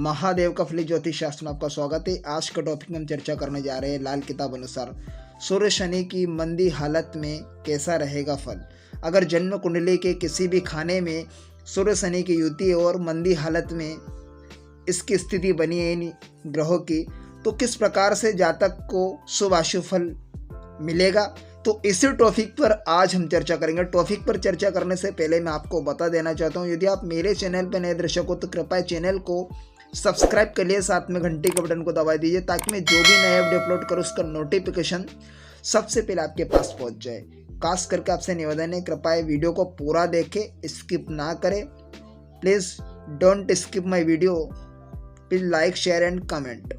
महादेव का फली ज्योतिष शास्त्र में आपका स्वागत है। आज का टॉपिक में हम चर्चा करने जा रहे हैं लाल किताब अनुसार सूर्य शनि की मंदी हालत में कैसा रहेगा फल। अगर जन्म कुंडली के किसी भी खाने में सूर्य शनि की युति और मंदी हालत में इसकी स्थिति बनी है इन ग्रहों की, तो किस प्रकार से जातक को शुभ अशुभ फल मिलेगा, तो इसी टॉपिक पर आज हम चर्चा करेंगे। टॉपिक पर चर्चा करने से पहले मैं आपको बता देना चाहता हूँ, यदि आप मेरे चैनल पर नए दर्शक हो तो कृपया चैनल को सब्सक्राइब कर लिए, साथ में घंटी के बटन को दबा दीजिए ताकि मैं जो भी नया वीडियो अपलोड करूँ उसका नोटिफिकेशन सबसे पहले आपके पास पहुंच जाए। खास करके आपसे निवेदन है, कृपया वीडियो को पूरा देखें, स्किप ना करें। Please don't skip my video, please like share and comment.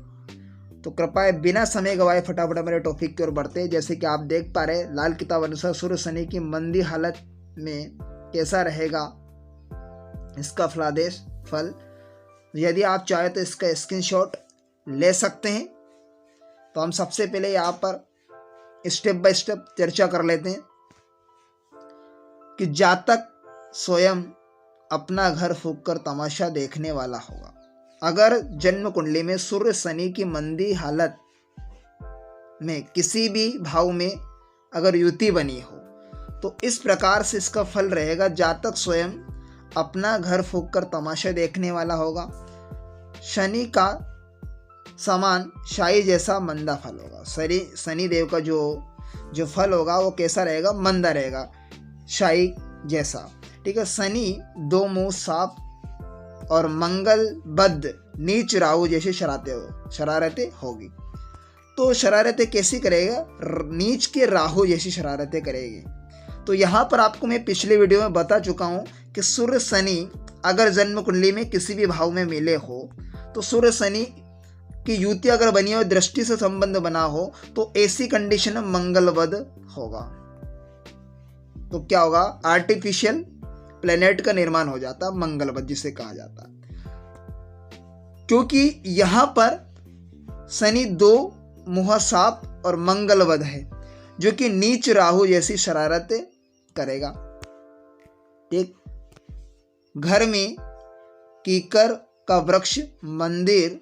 तो कृपया बिना समय गवाए फटाफट मेरे टॉपिक की ओर बढ़ते हैं। जैसे कि आप देख पा रहे हैं, लाल किताब अनुसार सूर्य शनि की मंदी हालत में कैसा रहेगा इसका फलादेश फल। यदि आप चाहें तो इसका स्क्रीनशॉट ले सकते हैं। तो हम सबसे पहले यहाँ पर स्टेप बाय स्टेप चर्चा कर लेते हैं कि जातक स्वयं अपना घर फूंक कर तमाशा देखने वाला होगा। अगर जन्म कुंडली में सूर्य शनि की मंदी हालत में किसी भी भाव में अगर युति बनी हो तो इस प्रकार से इसका फल रहेगा। जातक स्वयं अपना घर फूंक कर तमाशा देखने वाला होगा। शनि का समान शाही जैसा मंदा फल होगा। शनि देव का जो फल होगा वो कैसा रहेगा, मंदा रहेगा, शाही जैसा। ठीक है। शनि दो मुंह सांप और मंगल बद्ध नीच राहु जैसी शरारतें होगी। तो शरारतें कैसी करेगा, नीच के राहु जैसी शरारतें करेगी। तो यहाँ पर आपको मैं पिछले वीडियो में बता चुका हूँ कि सूर्य शनि अगर जन्म कुंडली में किसी भी भाव में मिले हो तो सूर्य शनि की युति अगर बनी हो, दृष्टि से संबंध बना हो, तो ऐसी कंडीशन में मंगलवद होगा। तो क्या होगा, आर्टिफिशियल प्लेनेट का निर्माण हो जाता, मंगलवद जिसे कहा जाता है। क्योंकि यहां पर शनि दो मुंह सांप और मंगलवद है, जो कि नीच राहु जैसी शरारतें करेगा। ठीक। घर में कीकर का वृक्ष, मंदिर,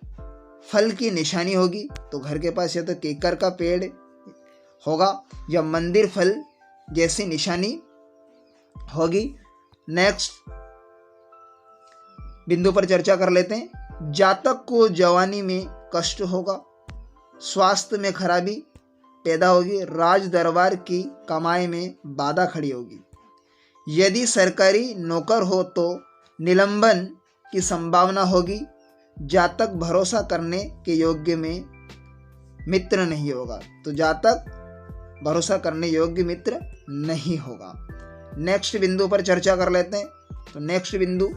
फल की निशानी होगी। तो घर के पास या तो कीकर का पेड़ होगा या मंदिर फल जैसी निशानी होगी। नेक्स्ट बिंदु पर चर्चा कर लेते हैं। जातक को जवानी में कष्ट होगा, स्वास्थ्य में खराबी पैदा होगी, राज दरबार की कमाई में बाधा खड़ी होगी। यदि सरकारी नौकर हो तो निलंबन की संभावना होगी। जातक भरोसा करने के योग्य में मित्र नहीं होगा। तो जातक भरोसा करने योग्य मित्र नहीं होगा। नेक्स्ट बिंदु पर चर्चा कर लेते हैं। तो नेक्स्ट बिंदु,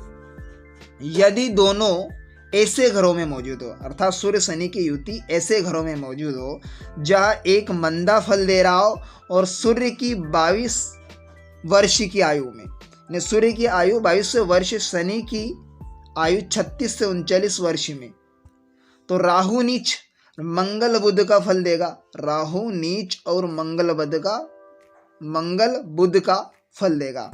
यदि दोनों ऐसे घरों में मौजूद हो, अर्थात सूर्य शनि की युति ऐसे घरों में मौजूद हो जहां एक मंदा फल दे रहा हो और सूर्य की 22 वर्ष की आयु में, सूर्य की आयु 22 वर्ष, शनि की आयु 36 से 39 वर्ष में, तो राहु नीच मंगल बुध का फल देगा। राहु नीच और मंगल बुध का फल देगा।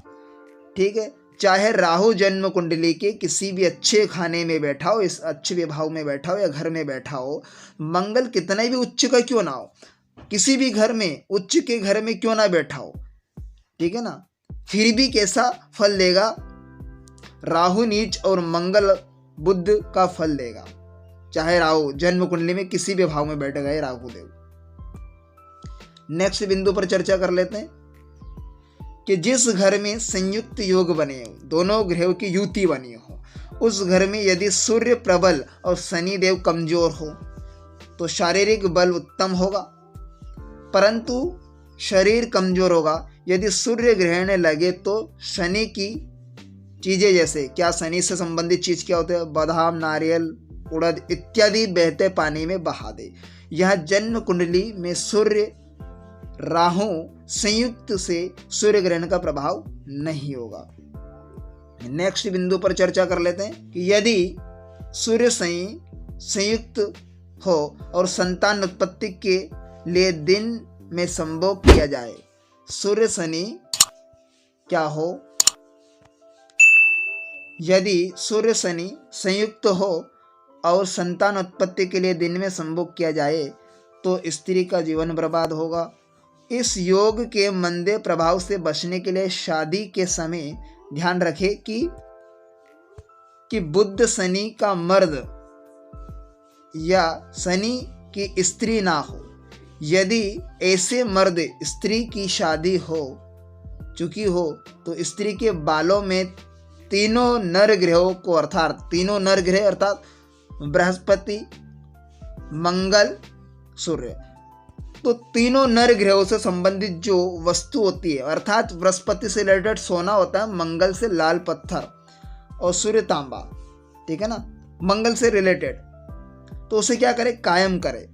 ठीक है। चाहे राहु जन्म कुंडली के किसी भी अच्छे खाने में बैठा हो, इस अच्छे विभाव में बैठा हो या घर में बैठा हो, मंगल कितना भी उच्च का क्यों ना हो, किसी भी घर में उच्च के घर में क्यों ना बैठा हो, ठीक है ना, फिर भी कैसा फल देगा, राहु नीच और मंगल बुध का फल देगा। चाहे राहु जन्म कुंडली में किसी भी भाव में बैठ गए राहु देव। नेक्स्ट बिंदु पर चर्चा कर लेते हैं कि जिस घर में संयुक्त योग बने हो, दोनों ग्रहों की युति बनी हो, उस घर में यदि सूर्य प्रबल और शनि देव कमजोर हो तो शारीरिक बल उत्तम होगा, परंतु शरीर कमजोर होगा। यदि सूर्य ग्रहण लगे तो शनि की चीजें, जैसे क्या शनि से संबंधित चीज क्या होते हैं, बादाम, नारियल, उड़द इत्यादि बहते पानी में बहा दे। यह जन्म कुंडली में सूर्य राहु संयुक्त से सूर्य ग्रहण का प्रभाव नहीं होगा। नेक्स्ट बिंदु पर चर्चा कर लेते हैं कि यदि सूर्य शनि संयुक्त हो और संतान उत्पत्ति के लिए दिन में संभोग किया जाए। सूर्य शनि क्या हो? यदि सूर्य शनि संयुक्त हो और संतान उत्पत्ति के लिए दिन में संभोग किया जाए तो स्त्री का जीवन बर्बाद होगा। इस योग के मंदे प्रभाव से बचने के लिए शादी के समय ध्यान रखें कि बुध शनि का मर्द या शनि की स्त्री ना हो। यदि ऐसे मर्द स्त्री की शादी हो चुकी हो तो स्त्री के बालों में तीनों नर ग्रहों को अर्थात तीनों नर ग्रह अर्थात बृहस्पति, मंगल, सूर्य, तो तीनों नर ग्रहों से संबंधित जो वस्तु होती है अर्थात बृहस्पति से रिलेटेड सोना होता है, मंगल से लाल पत्थर और सूर्य तांबा, ठीक है ना, मंगल से रिलेटेड, तो उसे क्या करे? कायम करे।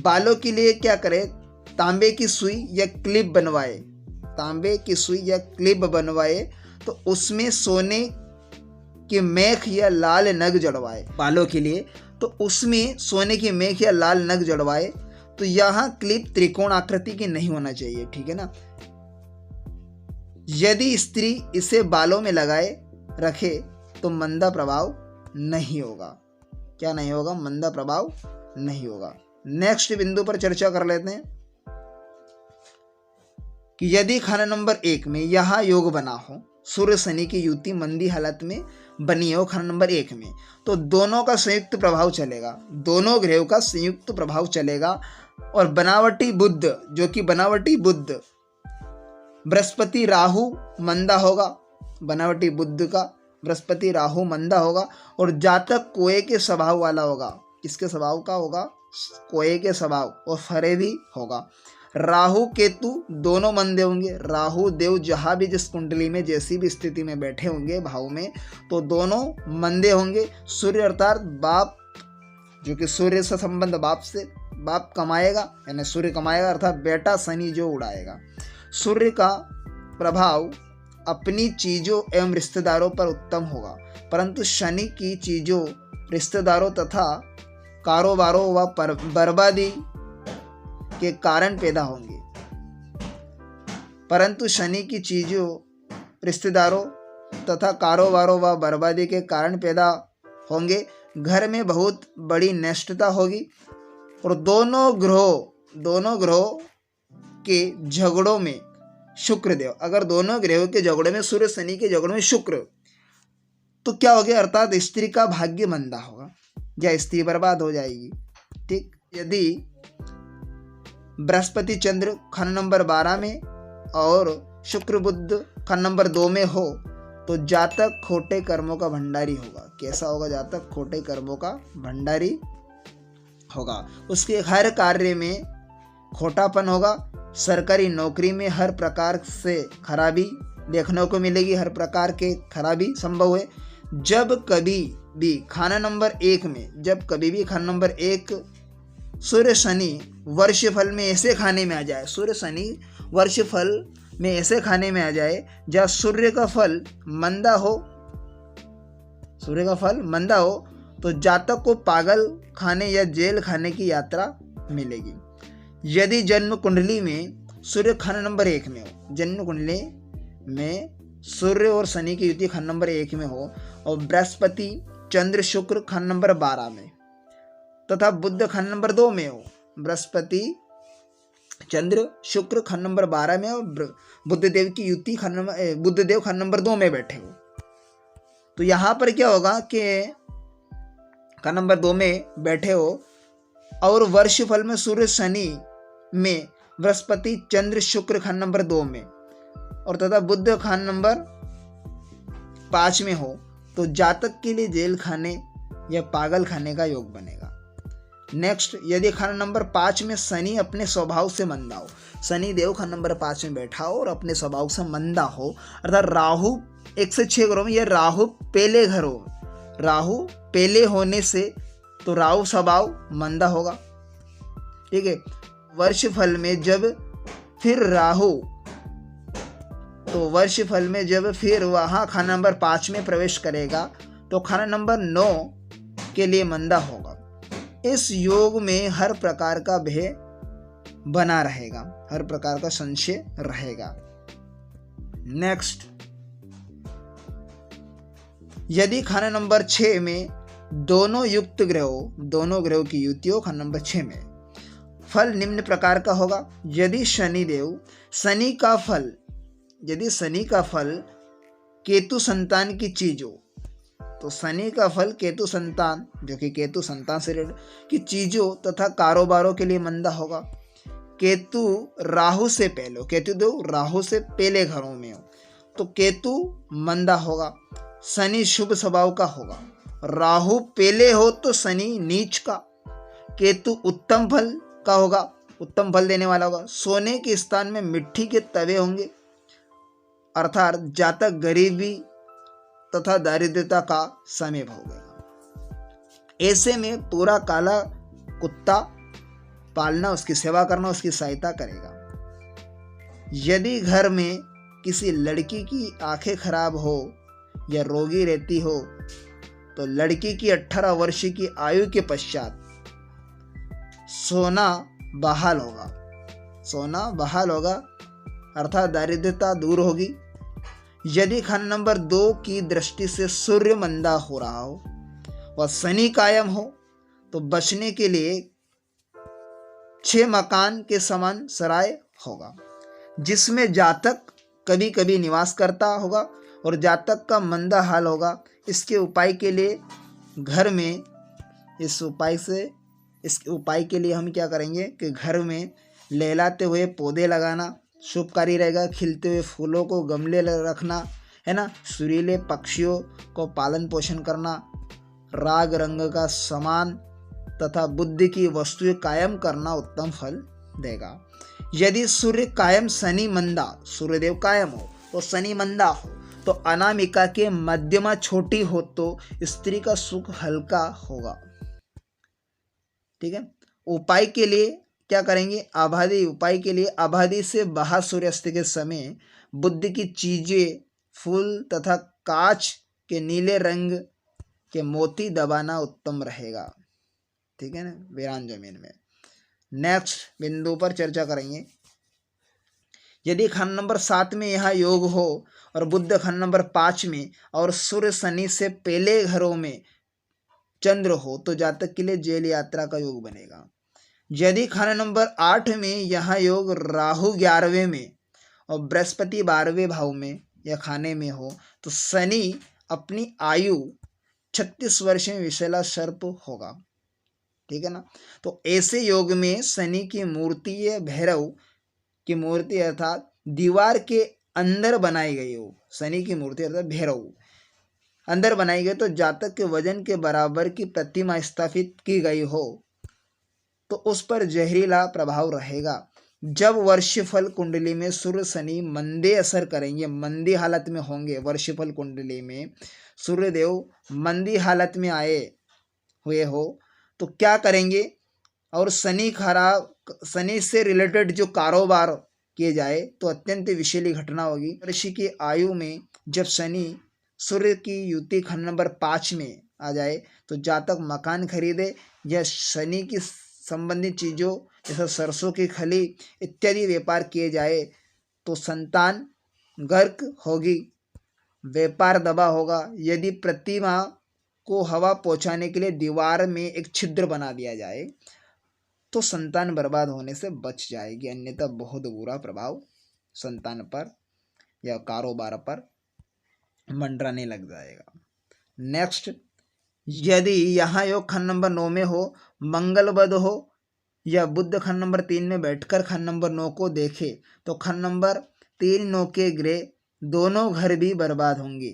बालों के लिए क्या करे? तांबे की सुई या क्लिप बनवाए, तांबे की सुई या क्लिप बनवाए तो उसमें सोने के मेख या लाल नग जड़वाए। बालों के लिए तो उसमें सोने की मेख या लाल नग जड़वाए। तो यहाँ क्लिप त्रिकोण आकृति की नहीं होना चाहिए, ठीक है ना। यदि स्त्री इसे बालों में लगाए रखे तो मंदा प्रभाव नहीं होगा। क्या नहीं होगा? मंदा प्रभाव नहीं होगा। नेक्स्ट बिंदु पर चर्चा कर लेते हैं कि यदि खाना नंबर 1 में यह योग बना हो, सूर्य शनि की युति मंदी हालत में बनी हो खाना नंबर 1 में, तो दोनों का संयुक्त प्रभाव चलेगा, दोनों ग्रहों का संयुक्त प्रभाव चलेगा। और बनावटी बुध, जो कि बनावटी बुध बृहस्पति राहु मंदा होगा, बनावटी बुध का बृहस्पति राहु मंदा होगा और जातक कोए के स्वभाव वाला होगा। किसके स्वभाव का होगा? कोए के स्वभाव और फरेबी होगा। राहु केतु दोनों मंदे होंगे। राहु देव जहाँ भी जिस कुंडली में जैसी भी स्थिति में बैठे होंगे भाव में, तो दोनों मंदे होंगे। सूर्य अर्थात बाप, जो कि सूर्य से संबंध बाप से, बाप कमाएगा यानी सूर्य कमाएगा अर्थात बेटा शनि जो उड़ाएगा। सूर्य का प्रभाव अपनी चीज़ों एवं रिश्तेदारों पर उत्तम होगा, परंतु शनि की चीज़ों, रिश्तेदारों तथा कारोबारों व बर्बादी के कारण पैदा होंगे। परंतु शनि की चीज़ों, रिश्तेदारों तथा कारोबारों व बर्बादी के कारण पैदा होंगे। घर में बहुत बड़ी नष्टता होगी और दोनों ग्रहों के झगड़ों में शुक्र देव, अगर दोनों ग्रहों के झगड़े में, सूर्य शनि के झगड़े में शुक्र, तो क्या हो गया? अर्थात स्त्री का भाग्य मंदा होगा या स्त्री बर्बाद हो जाएगी। ठीक। यदि बृहस्पति चंद्र खंड नंबर 12 में और शुक्र बुध खंड नंबर 2 में हो तो जातक खोटे कर्मों का भंडारी होगा। कैसा होगा? जातक खोटे कर्मों का भंडारी होगा। उसके हर कार्य में खोटापन होगा। सरकारी नौकरी में हर प्रकार से खराबी देखने को मिलेगी, हर प्रकार के खराबी संभव है। जब कभी भी खाना नंबर 1 में, जब कभी भी खाना नंबर 1 सूर्य शनि वर्ष फल में ऐसे खाने में आ जाए, सूर्य शनि वर्ष फल में ऐसे खाने में आ जाए जहाँ सूर्य का फल मंदा हो, सूर्य का फल मंदा हो, तो जातक को पागल खाने या जेल खाने की यात्रा मिलेगी। यदि जन्म कुंडली में सूर्य खंड नंबर 1 में हो, जन्म कुंडली में सूर्य और शनि की युति खंड नंबर 1 में हो और बृहस्पति चंद्र शुक्र खंड नंबर 12 में तथा बुध खंड नंबर 2 में हो, बृहस्पति चंद्र शुक्र खंड नंबर 12 में और बुधदेव की युति बुधदेव खंड नंबर 2 में बैठे हो, तो यहाँ पर क्या होगा कि खंड नंबर 2 में बैठे हो और वर्ष फल में सूर्य शनि में बृहस्पति चंद्र शुक्र खंड नंबर 2 में और तथा बुध खंड नंबर 5 में हो, तो जातक के लिए जेल खाने या पागल खाने का योग बनेगा। नेक्स्ट, यदि खंड नंबर 5 में शनि अपने स्वभाव से मंदा हो, शनि देव खंड नंबर 5 में बैठा हो और अपने स्वभाव से मंदा हो, अर्थात राहु 1 से 6 घरों में, यह राहु पहले घर हो, राहु पहले होने से तो राहु स्वभाव मंदा होगा। ठीक है। वर्ष फल में जब फिर राहु, तो वर्ष फल में जब फिर वहाँ खाना नंबर 5 में प्रवेश करेगा तो खाना नंबर 9 के लिए मंदा होगा। इस योग में हर प्रकार का भय बना रहेगा, हर प्रकार का संशय रहेगा। नेक्स्ट, यदि खाना नंबर 6 में दोनों युक्त ग्रहों, दोनों ग्रहों की युति हो खाना नंबर 6 में, फल निम्न प्रकार का होगा। यदि शनिदेव शनि का फल, यदि शनि का फल केतु संतान की चीज हो, तो शनि का फल केतु संतान, जो कि केतु संतान से रिलेटेड की चीजों तथा कारोबारों के लिए मंदा होगा। केतु राहु से पहले हो, केतु देव राहु से पहले घरों में हो तो केतु मंदा होगा। शनि शुभ स्वभाव का होगा। राहु पहले हो तो शनि नीच का। केतु उत्तम फल का होगा, उत्तम फल देने वाला होगा। सोने के स्थान में मिट्टी के तवे होंगे, अर्थात जातक गरीबी तथा दारिद्रता का समय भोगेगा। ऐसे में पूरा काला कुत्ता पालना, उसकी सेवा करना, उसकी सहायता करेगा। यदि घर में किसी लड़की की आंखें खराब हो या रोगी रहती हो तो लड़की की 18 वर्ष की आयु के पश्चात सोना बहाल होगा, सोना बहाल होगा, अर्थात दारिद्रता दूर होगी। यदि खाना नंबर 2 की दृष्टि से सूर्य मंदा हो रहा हो व शनि कायम हो तो बचने के लिए 6 मकान के समान सराय होगा, जिसमें जातक कभी कभी निवास करता होगा और जातक का मंदा हाल होगा। इसके उपाय के लिए घर में, इसके उपाय के लिए हम क्या करेंगे कि घर में लहलाते हुए पौधे लगाना शुभकारी रहेगा। खिलते हुए फूलों को गमले रखना है ना, सुरीले पक्षियों को पालन पोषण करना, राग रंग का सामान तथा बुद्धि की वस्तुएं कायम करना उत्तम फल देगा। यदि सूर्य कायम शनि मंदा, सूर्यदेव कायम हो तो शनि मंदा हो तो अनामिका के मध्यमा छोटी हो तो स्त्री का सुख हल्का होगा। ठीक है। उपाय के लिए क्या करेंगे, आबादी, उपाय के लिए आबादी से बाहर सूर्यास्त के समय बुद्ध की चीजें, फूल तथा कांच के नीले रंग के मोती दबाना उत्तम रहेगा। ठीक है ना, वीरान जमीन में। नेक्स्ट बिंदु पर चर्चा करेंगे। यदि खंड नंबर 7 में यह योग हो और बुध खंड नंबर 5 में और सूर्य शनि से पहले घरों में चंद्र हो तो जातक के लिए जेल यात्रा का योग बनेगा। यदि खंड नंबर 8 में यह योग राहु 11वें में और बृहस्पति 12वें भाव में या खाने में हो तो शनि अपनी आयु 36 वर्ष में विषैला सर्प होगा। ठीक है ना। तो ऐसे योग में शनि की मूर्ति या भैरव की मूर्ति अर्थात दीवार के अंदर बनाई गई हो, शनि की मूर्ति अर्थात भैरव अंदर बनाई गई तो जातक के वजन के बराबर की प्रतिमा स्थापित की गई हो तो उस पर जहरीला प्रभाव रहेगा। जब वर्षफल कुंडली में सूर्य शनि मंदे असर करेंगे, मंदी हालत में होंगे, वर्षफल कुंडली में सूर्यदेव मंदी हालत में आए हुए हो तो क्या करेंगे, और शनि खराब, शनि से रिलेटेड जो कारोबार किए जाए तो अत्यंत विषैली घटना होगी। ऋषि की आयु में जब शनि सूर्य की युति खंड नंबर 5 में आ जाए तो जातक मकान खरीदे या शनि की संबंधित चीज़ों जैसे सरसों की खली इत्यादि व्यापार किए जाए तो संतान गर्क होगी, व्यापार दबा होगा। यदि प्रतिमा को हवा पहुंचाने के लिए दीवार में एक छिद्र बना दिया जाए तो संतान बर्बाद होने से बच जाएगी, अन्यथा बहुत बुरा प्रभाव संतान पर या कारोबार पर मंडराने लग जाएगा। नेक्स्ट, यदि यहाँ योग खंड नंबर 9 में हो, मंगल बुध हो या बुध खंड नंबर 3 में बैठकर खंड नंबर 9 को देखे तो खंड नंबर 3 9 के ग्रह दोनों घर भी बर्बाद होंगे।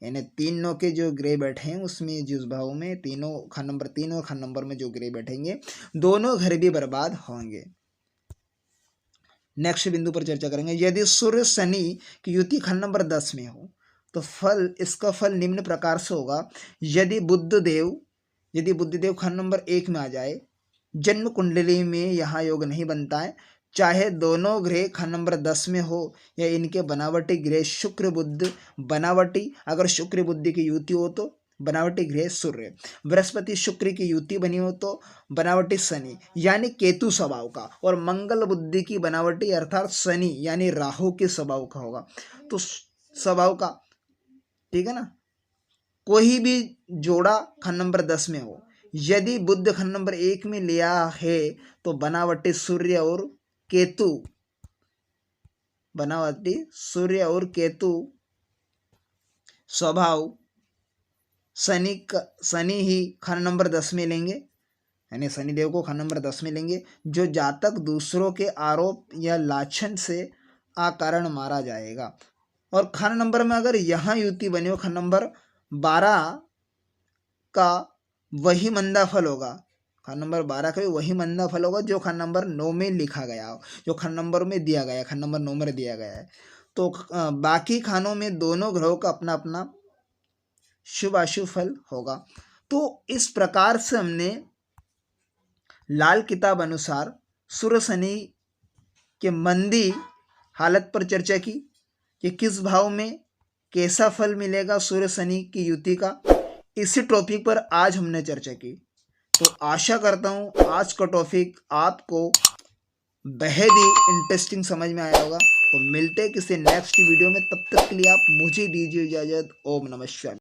यानी 3 9 के जो ग्रह बैठे हैं उसमें जिस भाव में तीनों खंड नंबर 3 और खंड नंबर में जो ग्रह बैठेंगे दोनों घर भी बर्बाद होंगे। नेक्स्ट बिंदु पर चर्चा करेंगे। यदि सूर्य शनि की युति खंड नंबर 10 में हो तो इसका फल निम्न प्रकार से होगा। यदि बुद्धदेव खंड नंबर 1 में आ जाए, जन्म कुंडली में यहाँ योग नहीं बनता है, चाहे दोनों ग्रह खंड नंबर 10 में हो या इनके बनावटी ग्रह शुक्र बुध बनावटी, अगर शुक्र बुद्धि की युति हो तो बनावटी ग्रह सूर्य। बृहस्पति शुक्र की युति बनी हो तो बनावटी शनि यानी केतु स्वभाव का, और मंगल बुद्धि की बनावटी अर्थात शनि यानी राहु के स्वभाव का होगा। तो स्वभाव का, ठीक है ना। कोई भी जोड़ा खंड नंबर 10 में हो, यदि बुध खंड नंबर 1 में लिया है तो बनावटी सूर्य और केतु, बनावटी सूर्य और केतु स्वभाव शनि ही खंड नंबर 10 में लेंगे, यानी शनिदेव को खंड नंबर 10 में लेंगे। जो जातक दूसरों के आरोप या लाछन से अकारण मारा जाएगा। और खंड नंबर में अगर यहाँ युति बनी हो खंड नंबर 12 का वही मंदा फल होगा, खंड नंबर 12 का भी वही मंदा फल होगा जो खंड नंबर 9 में लिखा गया हो, जो खंड नंबर में दिया गया है, खंड नंबर 9 में दिया गया है। तो बाकी खानों में दोनों ग्रहों का अपना अपना शुभ अशुभ फल होगा। तो इस प्रकार से हमने लाल किताब अनुसार सूर्य शनि के मंदी हालत पर चर्चा की कि किस भाव में कैसा फल मिलेगा सूर्य शनि की युति का। इसी टॉपिक पर आज हमने चर्चा की। तो आशा करता हूँ आज का टॉपिक आपको बेहद ही इंटरेस्टिंग समझ में आया होगा। तो मिलते हैं किसी नेक्स्ट वीडियो में, तब तक के लिए आप मुझे दीजिए इजाज़त। ओम नमः शिवाय।